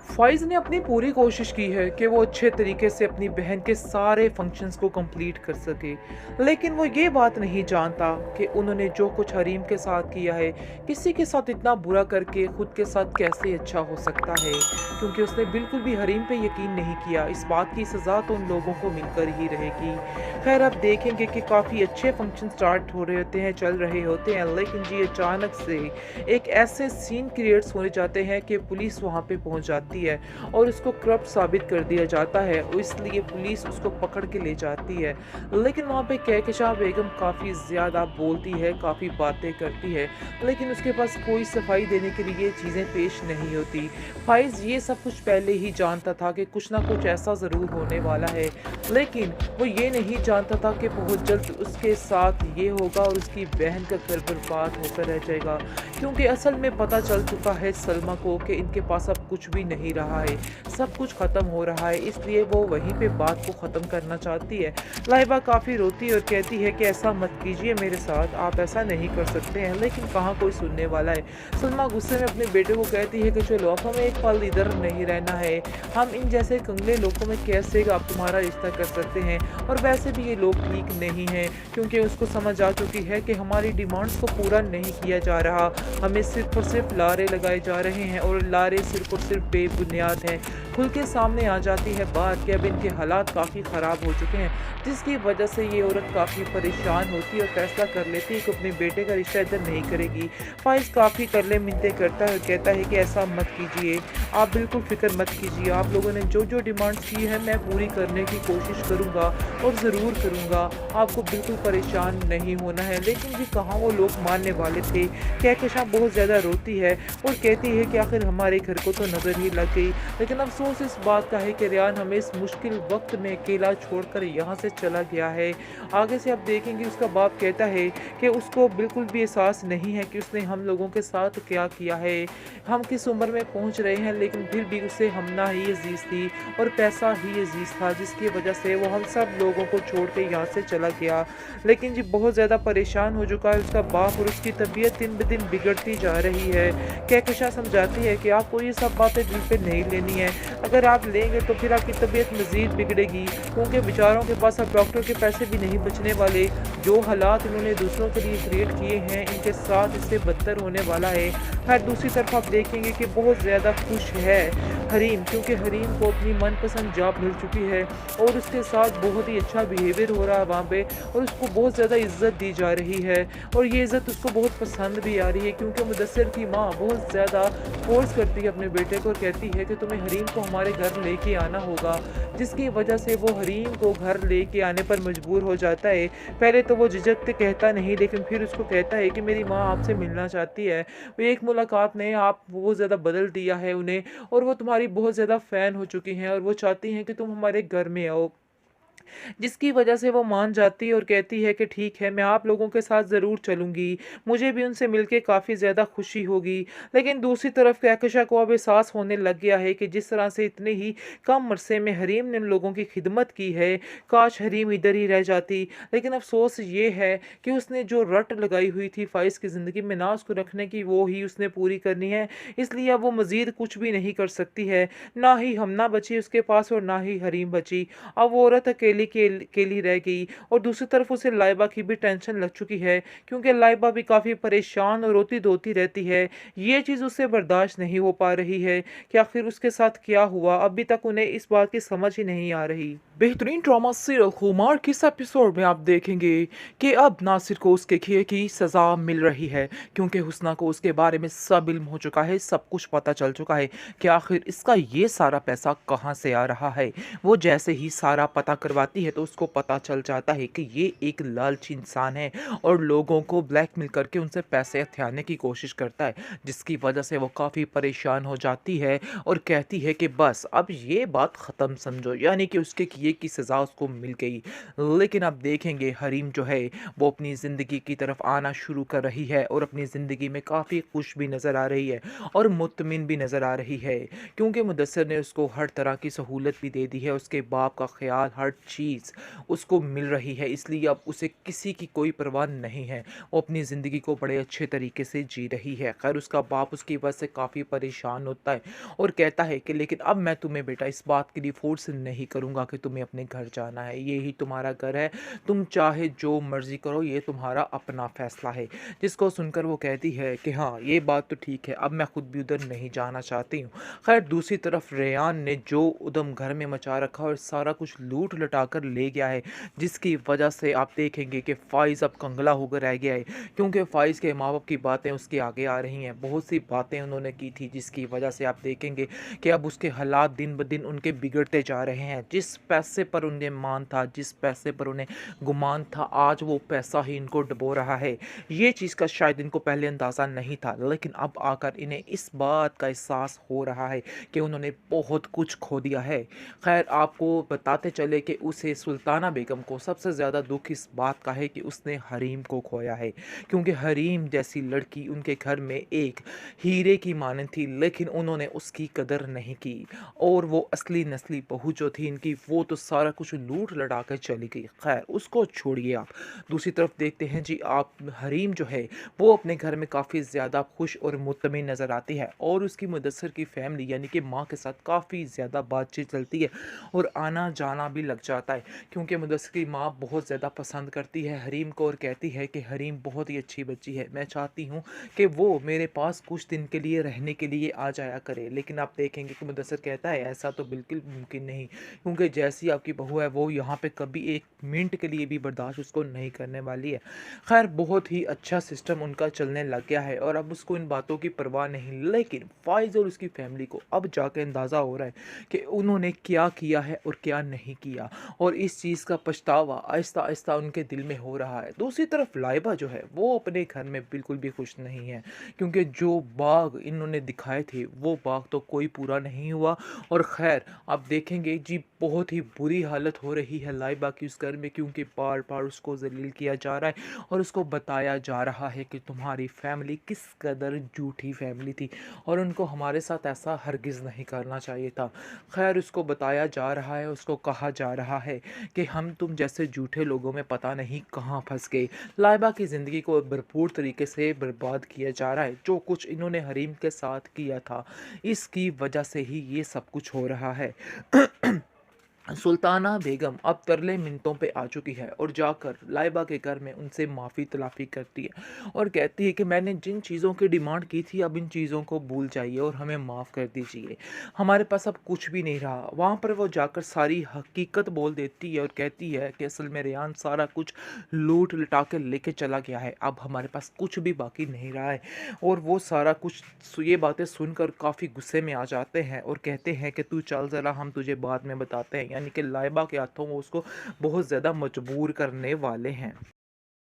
फ़ाइज़ ने अपनी पूरी कोशिश की है कि वो अच्छे तरीके से अपनी बहन के सारे फंक्शंस को कंप्लीट कर सके। लेकिन वो ये बात नहीं जानता कि उन्होंने जो कुछ हरीम के साथ किया है, किसी के साथ इतना बुरा करके खुद के साथ कैसे अच्छा हो सकता है? क्योंकि उसने बिल्कुल भी हरीम पे यकीन नहीं किया। इस बात की सज़ा तो उन लोगों को मिलकर ही रहेगी। खैर, अब देखेंगे कि काफ़ी अच्छे फंक्शन स्टार्ट हो रहे होते हैं, चल रहे होते हैं, लेकिन जी अचानक से एक ऐसे सीन क्रिएट्स होने जाते हैं कि पुलिस वहाँ पे पहुँच जाती है और उसको करप्ट साबित कर दिया जाता है, और इसलिए पुलिस उसको पकड़ के ले जाती है। लेकिन वहाँ पे कहकशां बेगम काफ़ी ज़्यादा बोलती है, काफ़ी बातें करती है, लेकिन उसके पास कोई सफाई देने के लिए चीज़ें पेश नहीं होती। फ़ाइज़ ये सब कुछ पहले ही जानता था कि कुछ ना कुछ ऐसा ज़रूर होने वाला है, लेकिन वो ये नहीं जानता था कि बहुत जल्द उसके साथ ये होगा और उसकी बहन का घर बर्बाद होकर रह जाएगा। क्योंकि असल में पता चल चुका है सलमा को कि इनके पास अब कुछ भी नहीं रहा है, सब कुछ ख़त्म हो रहा है, इसलिए वो वहीं पे बात को ख़त्म करना चाहती है। लाइबा काफ़ी रोती है और कहती है कि ऐसा मत कीजिए मेरे साथ, आप ऐसा नहीं कर सकते हैं, लेकिन कहाँ कोई सुनने वाला है। सलमा गुस्से में अपने बेटे को कहती है कि चलो अब हमें एक पल इधर नहीं रहना है, हम इन जैसे कंगले लोगों में कैसे आप तुम्हारा रिश्ता कर सकते हैं, और वैसे भी ये लोग ठीक नहीं हैं, क्योंकि उसको समझ आ चुकी है कि हमारी डिमांड्स को पूरा नहीं किया जा रहा, हमें सिर्फ और सिर्फ लारे लगाए जा रहे हैं, और लारे सिर्फ और सिर्फ बेबुनियाद हैं। खुल के सामने आ जाती है बात कि अब इनके हालात काफ़ी ख़राब हो चुके हैं, जिसकी वजह से ये औरत काफ़ी परेशान होती है और फैसला कर लेती है कि अपने बेटे का रिश्ता इधर नहीं करेगी। फ़ाइज़ काफ़ी तरले मिन्नतें करता है और कहता है कि ऐसा मत कीजिए, आप बिल्कुल फ़िक्र मत कीजिए, आप लोगों ने जो जो डिमांड्स की है मैं पूरी करने की कोशिश करूँगा और ज़रूर करूँगा, आपको बिल्कुल परेशान नहीं होना है। लेकिन जी कहाँ वो लोग मानने वाले थे। कहकशां बहुत ज़्यादा रोती है और कहती है कि आखिर हमारे घर को तो नज़र ही लग गई, लेकिन अफ़सोस इस बात का है कि रेयान हमें इस मुश्किल वक्त में अकेला छोड़कर यहाँ से चला गया है। आगे से आप देखेंगे उसका बाप कहता है कि उसको बिल्कुल भी एहसास नहीं है कि उसने हम लोगों के साथ क्या किया है, हम किस उम्र में पहुँच रहे हैं, लेकिन फिर भी उसे हमना ही अजीज़ थी और पैसा ही अजीज़ था, जिसकी वजह से वो हम सब लोगों को छोड़ के यहाँ से चला गया। लेकिन जी बहुत ज़्यादा परेशान हो चुका है उसका बाप और उसकी तबीयत दिन ब दिन बिगड़ती जा रही है। कहकशां समझाती है कि आपको ये सब बातें दिल पे नहीं लेनी है, अगर आप लेंगे तो फिर आपकी तबीयत मज़ीद बिगड़ेगी, क्योंकि बेचारों के पास अब डॉक्टर के पैसे भी नहीं बचने वाले। जो हालात इन्होंने दूसरों के लिए क्रिएट किए हैं, इनके साथ इससे बदतर होने वाला है। खैर दूसरी तरफ आप देखेंगे कि बहुत ज़्यादा खुश है हरीम, क्योंकि हरीम को अपनी मनपसंद जॉब मिल चुकी है और उसके साथ बहुत ही अच्छा बिहेवियर हो रहा है वहाँ पे, और उसको बहुत ज़्यादा इज़्ज़त दी जा रही है, और ये इज़्ज़त उसको बहुत पसंद भी आ रही है, क्योंकि मुदस्सिर की माँ बहुत ज़्यादा फ़ोर्स करती है अपने बेटे को और कहती है कि तुम्हें हरीम को हमारे घर लेके आना होगा, जिसकी वजह से वो हरीम को घर लेके आने पर मजबूर हो जाता है। पहले तो वो झिझकते कहता नहीं, लेकिन फिर उसको कहता है कि मेरी माँ आपसे मिलना चाहती है, वो एक मुलाकात ने आप बहुत ज़्यादा बदल दिया है उन्हें, और वो तुम्हारी बहुत ज़्यादा फ़ैन हो चुकी हैं और वो चाहती हैं कि तुम हमारे घर में आओ। जिसकी वजह से वो मान जाती है और कहती है कि ठीक है, मैं आप लोगों के साथ ज़रूर चलूँगी, मुझे भी उनसे मिलके काफ़ी ज़्यादा खुशी होगी। लेकिन दूसरी तरफ कहकशां को अब एहसास होने लग गया है कि जिस तरह से इतने ही कम अरसे में हरीम ने उन लोगों की खिदमत की है, काश हरीम इधर ही रह जाती। लेकिन अफ़सोस ये है कि उसने जो रट लगाई हुई थी फ़ाइज़ की ज़िंदगी में ना उसको रखने की, वो ही उसने पूरी करनी है, इसलिए अब वो मज़ीद कुछ भी नहीं कर सकती है। ना ही हमना बची उसके पास और ना ही हरीम बची। अब वो औरत अकेली अकेली रह गई, और दूसरी तरफ उसे लाइबा की भी टेंशन लग चुकी है, क्योंकि लाइबा भी काफ़ी परेशान और रोती-धोती रहती है। ये चीज़ उससे बर्दाश्त नहीं हो पा रही है कि आखिर उसके साथ क्या हुआ, अभी तक उन्हें इस बात की समझ ही नहीं आ रही। बेहतरीन ड्रामा सीरियल खुमार के इस एपिसोड में आप देखेंगे कि अब नासिर को उसके किए की सज़ा मिल रही है, क्योंकि हुस्ना को उसके बारे में सब इल्म हो चुका है, सब कुछ पता चल चुका है कि आखिर इसका ये सारा पैसा कहाँ से आ रहा है। वो जैसे ही सारा पता करवाती है तो उसको पता चल जाता है कि ये एक लालची इंसान है और लोगों को ब्लैकमेल करके उनसे पैसे हथियाने की कोशिश करता है, जिसकी वजह से वो काफ़ी परेशान हो जाती है और कहती है कि बस अब ये बात ख़त्म समझो, यानी कि उसके किए ये की सज़ा उसको मिल गई। लेकिन अब देखेंगे हरीम जो है वो अपनी ज़िंदगी की तरफ आना शुरू कर रही है और अपनी ज़िंदगी में काफ़ी खुश भी नज़र आ रही है और मुतमिन भी नज़र आ रही है, क्योंकि मुदस्सिर ने उसको हर तरह की सहूलत भी दे दी है, उसके बाप का ख्याल हर चीज़ उसको मिल रही है, इसलिए अब उसे किसी की कोई परवाह नहीं है। वो अपनी ज़िंदगी को बड़े अच्छे तरीके से जी रही है। खैर उसका बाप उसकी वजह से काफ़ी परेशान होता है और कहता है कि लेकिन अब मैं तुम्हें बेटा इस बात के लिए फ़ोर्स नहीं करूँगा कि तुम्हें अपने घर जाना है, ये ही तुम्हारा घर है, तुम चाहे जो मर्ज़ी करो, ये तुम्हारा अपना फ़ैसला है। जिसको सुनकर वो कहती है कि हाँ, ये बात तो ठीक है, अब मैं खुद भी उधर नहीं जाना चाहती हूँ। खैर दूसरी तरफ रेयान ने जो उधम घर में मचा रखा और सारा कुछ लूट लटा कर ले गया है, जिसकी वजह से आप देखेंगे कि फ़ाइज़ अब कंगला होकर रह गया है, क्योंकि फ़ाइज़ के माँ बाप की बातें उसके आगे आ रही हैं। बहुत सी बातें उन्होंने की थी जिसकी वजह से आप देखेंगे कि अब उसके हालात दिन ब दिन उनके बिगड़ते जा रहे हैं। जिस पैसे पर उन्हें मान था, जिस पैसे पर उन्हें गुमान था, आज वो पैसा ही इनको डुबो रहा है। ये चीज़ का शायद इनको पहले अंदाज़ा नहीं था, लेकिन अब आकर इन्हें इस बात का एहसास हो रहा है कि उन्होंने बहुत कुछ खो दिया है। खैर आपको बताते चले कि उसे सुल्ताना बेगम को सबसे ज़्यादा दुख इस बात का है कि उसने हरीम को खोया है, क्योंकि हरीम जैसी लड़की उनके घर में एक हीरे की मानद थी, लेकिन उन्होंने उसकी कदर नहीं की और वो असली नस्ली बहू जो थी इनकी, वो तो सारा कुछ लूट लड़ा कर चली गई। खैर उसको छोड़िए आप, दूसरी तरफ देखते हैं जी आप हरीम जो है वो अपने घर में काफ़ी ज़्यादा खुश और मुतमिन नज़र आती है और उसकी मुदस्सर की फैमिली यानी कि माँ के साथ काफ़ी ज़्यादा बातचीत चलती है और आना जाना भी लग जाता है, क्योंकि मुदस्सर की माँ बहुत ज़्यादा पसंद करती है हरीम को और कहती है कि हरीम बहुत ही अच्छी बच्ची है, मैं चाहती हूँ कि वो मेरे पास कुछ दिन के लिए रहने के लिए आ जाया करे। लेकिन आप देखेंगे कि मुदस्सर कहता है ऐसा तो बिल्कुल मुमकिन नहीं, क्योंकि जैसी आपकी बहू है वो यहाँ पे कभी एक मिनट के लिए भी बर्दाश्त उसको नहीं करने वाली है। खैर बहुत ही अच्छा सिस्टम उनका चलने लग गया है और अब उसको इन बातों की परवाह नहीं, लेकिन फ़ाइज़ और उसकी फैमिली को अब जाके अंदाज़ा हो रहा है कि उन्होंने क्या किया है और क्या नहीं किया, और इस चीज़ का पछतावा आहिस्ता आहिस्ता उनके दिल में हो रहा है। दूसरी तरफ लाइबा जो है वो अपने घर में बिल्कुल भी खुश नहीं है, क्योंकि जो बाग इन्होंने दिखाए थे वो बाग तो कोई पूरा नहीं हुआ। और खैर आप देखेंगे जी बहुत ही बुरी हालत हो रही है लाइबा की उस घर में, क्योंकि बार बार उसको जलील किया जा रहा है और उसको बताया जा रहा है कि तुम्हारी फैमिली किस कदर झूठी फैमिली थी और उनको हमारे साथ ऐसा हरगिज़ नहीं करना चाहिए था। खैर उसको बताया जा रहा है, उसको कहा जा रहा है कि हम तुम जैसे झूठे लोगों में पता नहीं कहाँ फंस गए। लाइबा की ज़िंदगी को भरपूर तरीके से बर्बाद किया जा रहा है, जो कुछ इन्होंने हरीम के साथ किया था इसकी वजह से ही ये सब कुछ हो रहा है। सुल्ताना बेगम अब तरले मिन्नतों पे आ चुकी है और जाकर लाइबा के घर में उनसे माफ़ी तलाफ़ी करती है और कहती है कि मैंने जिन चीज़ों की डिमांड की थी अब इन चीज़ों को भूल जाइए और हमें माफ़ कर दीजिए, हमारे पास अब कुछ भी नहीं रहा। वहाँ पर वो जाकर सारी हकीकत बोल देती है और कहती है कि असल में रेयान सारा कुछ लूट लटा के लेके चला गया है, अब हमारे पास कुछ भी बाकी नहीं रहा है। और वो सारा कुछ ये बातें सुनकर काफ़ी गुस्से में आ जाते हैं और कहते हैं कि तू चल ज़रा हम तुझे बाद में बताते हैं, यानी कि लाइबा के हाथों वो उसको बहुत ज़्यादा मजबूर करने वाले हैं।